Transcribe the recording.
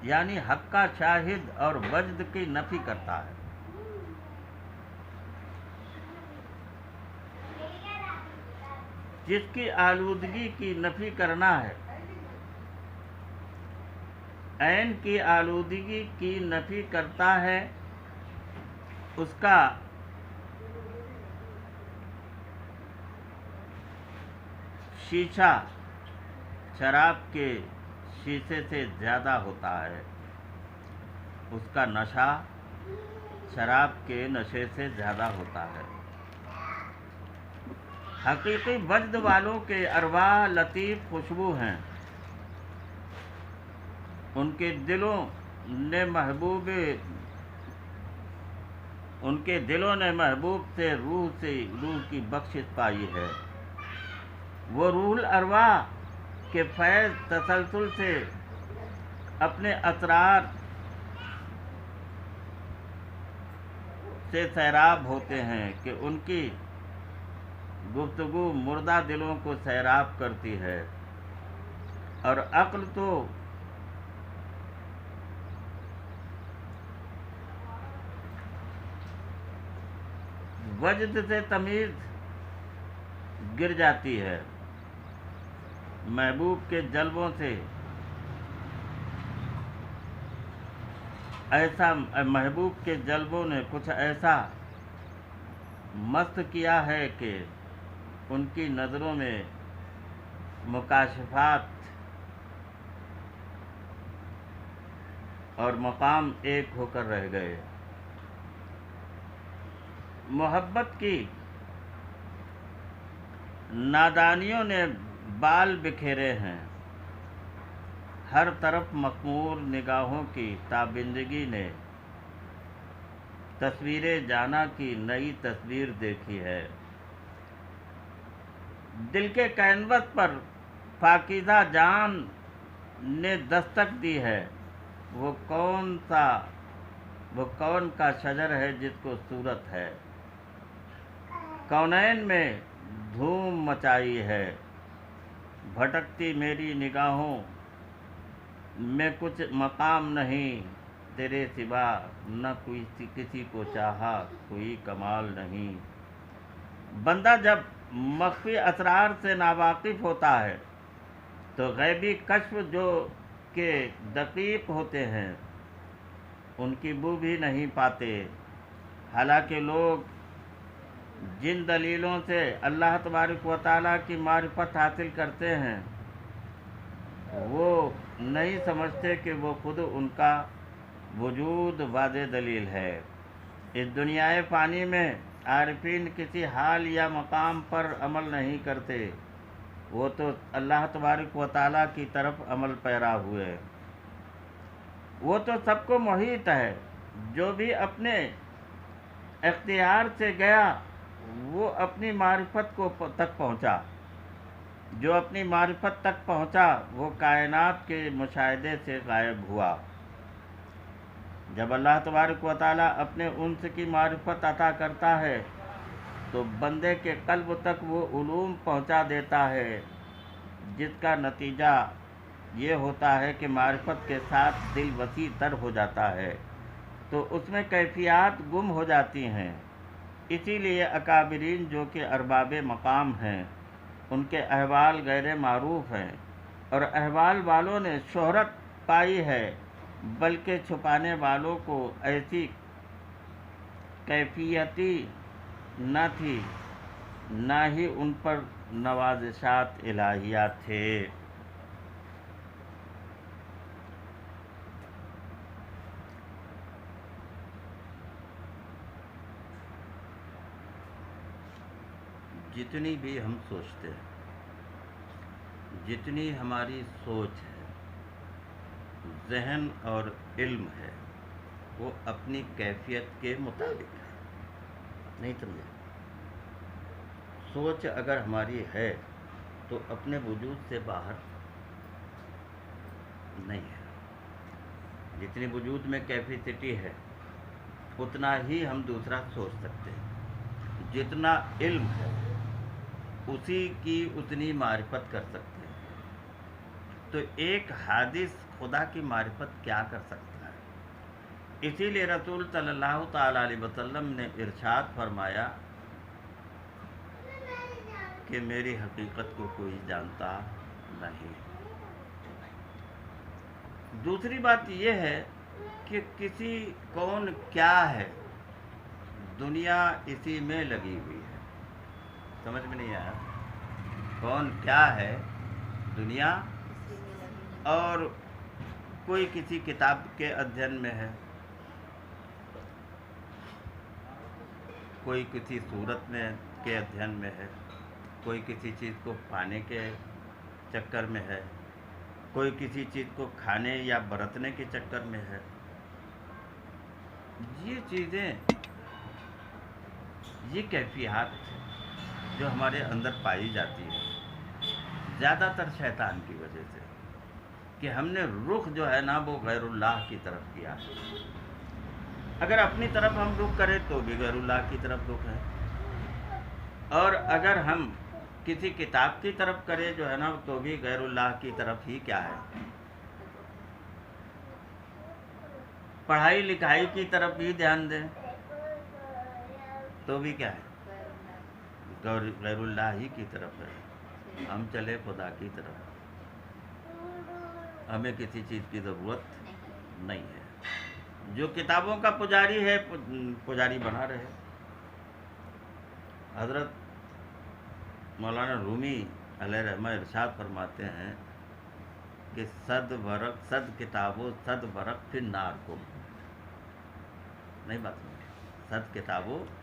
یعنی حق کا شاہد اور وجد کی نفی کرتا ہے۔ جس کی آلودگی کی نفی کرنا ہے، عین کی آلودگی کی نفی کرتا ہے، اس کا شیشہ شراب کے شیشے سے زیادہ ہوتا ہے، اس کا نشہ شراب کے نشے سے زیادہ ہوتا ہے۔ حقیقی وجد والوں کے ارواح لطیف خوشبو ہیں، ان کے دلوں نے محبوب سے روح کی بخشش پائی ہے۔ وہ روح الارواح کے فیض تسلسل سے اپنے اسرار سے سیراب ہوتے ہیں کہ ان کی گفتگو مردہ دلوں کو سیراب کرتی ہے، اور عقل تو وجد سے تمیز گر جاتی ہے۔ محبوب کے جلووں سے محبوب کے جلووں نے کچھ ایسا مست کیا ہے کہ ان کی نظروں میں مکاشفات اور مقام ایک ہو کر رہ گئے۔ محبت کی نادانیوں نے بال بکھیرے ہیں، ہر طرف مخمور نگاہوں کی تابندگی نے تصویر جانا کی نئی تصویر دیکھی ہے۔ دل کے کینوس پر پاکیزہ جان نے دستک دی ہے، وہ کون کا شجر ہے جس کو صورت ہے، کونین میں دھوم مچائی ہے۔ بھٹکتی میری نگاہوں میں کچھ مقام نہیں، تیرے سوا نہ کوئی کسی کو چاہا، کوئی کمال نہیں۔ بندہ جب مخفی اسرار سے ناواقف ہوتا ہے تو غیبی کشف جو کہ دقیق ہوتے ہیں ان کی بو بھی نہیں پاتے۔ حالانکہ لوگ جن دلیلوں سے اللہ تبارک و تعالیٰ کی معرفت حاصل کرتے ہیں وہ نہیں سمجھتے کہ وہ خود ان کا وجود واضح دلیل ہے۔ اس دنیائے فانی میں عارفین کسی حال یا مقام پر عمل نہیں کرتے، وہ تو اللہ تبارک و تعالیٰ کی طرف عمل پیرا ہوئے۔ وہ تو سب کو محیط ہے، جو بھی اپنے اختیار سے گیا وہ اپنی معرفت تک پہنچا، جو اپنی معرفت تک پہنچا وہ کائنات کے مشاہدے سے غائب ہوا۔ جب اللہ تبارک و تعالیٰ اپنے انس کی معرفت عطا کرتا ہے تو بندے کے قلب تک وہ علوم پہنچا دیتا ہے، جس کا نتیجہ یہ ہوتا ہے کہ معرفت کے ساتھ دل وسیع تر ہو جاتا ہے، تو اس میں کیفیات گم ہو جاتی ہیں۔ اسی لیے اکابرین جو کہ ارباب مقام ہیں ان کے احوال غیر معروف ہیں، اور احوال والوں نے شہرت پائی ہے، بلکہ چھپانے والوں کو ایسی کیفیتی نہ تھی، نہ ہی ان پر نوازشات الہیہ تھے۔ جتنی بھی ہم سوچتے ہیں، جتنی ہماری سوچ ہے، ذہن اور علم ہے، وہ اپنی کیفیت کے مطابق ہے۔ نہیں سمجھے؟ سوچ اگر ہماری ہے تو اپنے وجود سے باہر نہیں ہے۔ جتنی وجود میں کیپیسٹی ہے اتنا ہی ہم دوسرا سوچ سکتے ہیں، جتنا علم ہے اسی کی اتنی معرفت کر سکتے ہیں۔ تو ایک حادث خدا کی معرفت کیا کر سکتا ہے؟ اسی لیے رسول صلی اللہ تعالیٰ علیہ وسلم نے ارشاد فرمایا کہ میری حقیقت کو کوئی جانتا نہیں۔ دوسری بات یہ ہے کہ کسی کون کیا ہے، دنیا اسی میں لگی ہوئی ہے۔ سمجھ میں نہیں آیا؟ کون کیا ہے، دنیا، اور کوئی کسی کتاب کے ادھین میں ہے، کوئی کسی صورت میں کے ادھین میں ہے، کوئی کسی چیز کو پانے کے چکر میں ہے، کوئی کسی چیز کو کھانے یا برتنے کے چکر میں ہے۔ یہ چیزیں، یہ کیفیات جو ہمارے اندر پائی جاتی ہے زیادہ تر شیطان کی وجہ سے، کہ ہم نے رخ جو ہے نا وہ غیر اللہ کی طرف کیا ہے۔ اگر اپنی طرف ہم رخ کریں تو بھی غیر اللہ کی طرف رخ ہے، اور اگر ہم کسی کتاب کی طرف کریں جو ہے نا تو بھی غیر اللہ کی طرف ہی کیا ہے، پڑھائی لکھائی کی طرف بھی دھیان دیں تو بھی کیا ہے، غیر اللہ ہی کی طرف ہے۔ ہم چلے خدا کی طرف، ہمیں کسی چیز کی ضرورت نہیں ہے۔ جو کتابوں کا پجاری ہے پجاری بنا رہے۔ حضرت مولانا رومی علیہ رحمہ ارشاد فرماتے ہیں کہ 100 ورق 100 کتابوں 100 ورق فی النار کو، نہیں بات سمجھ، 100 کتابوں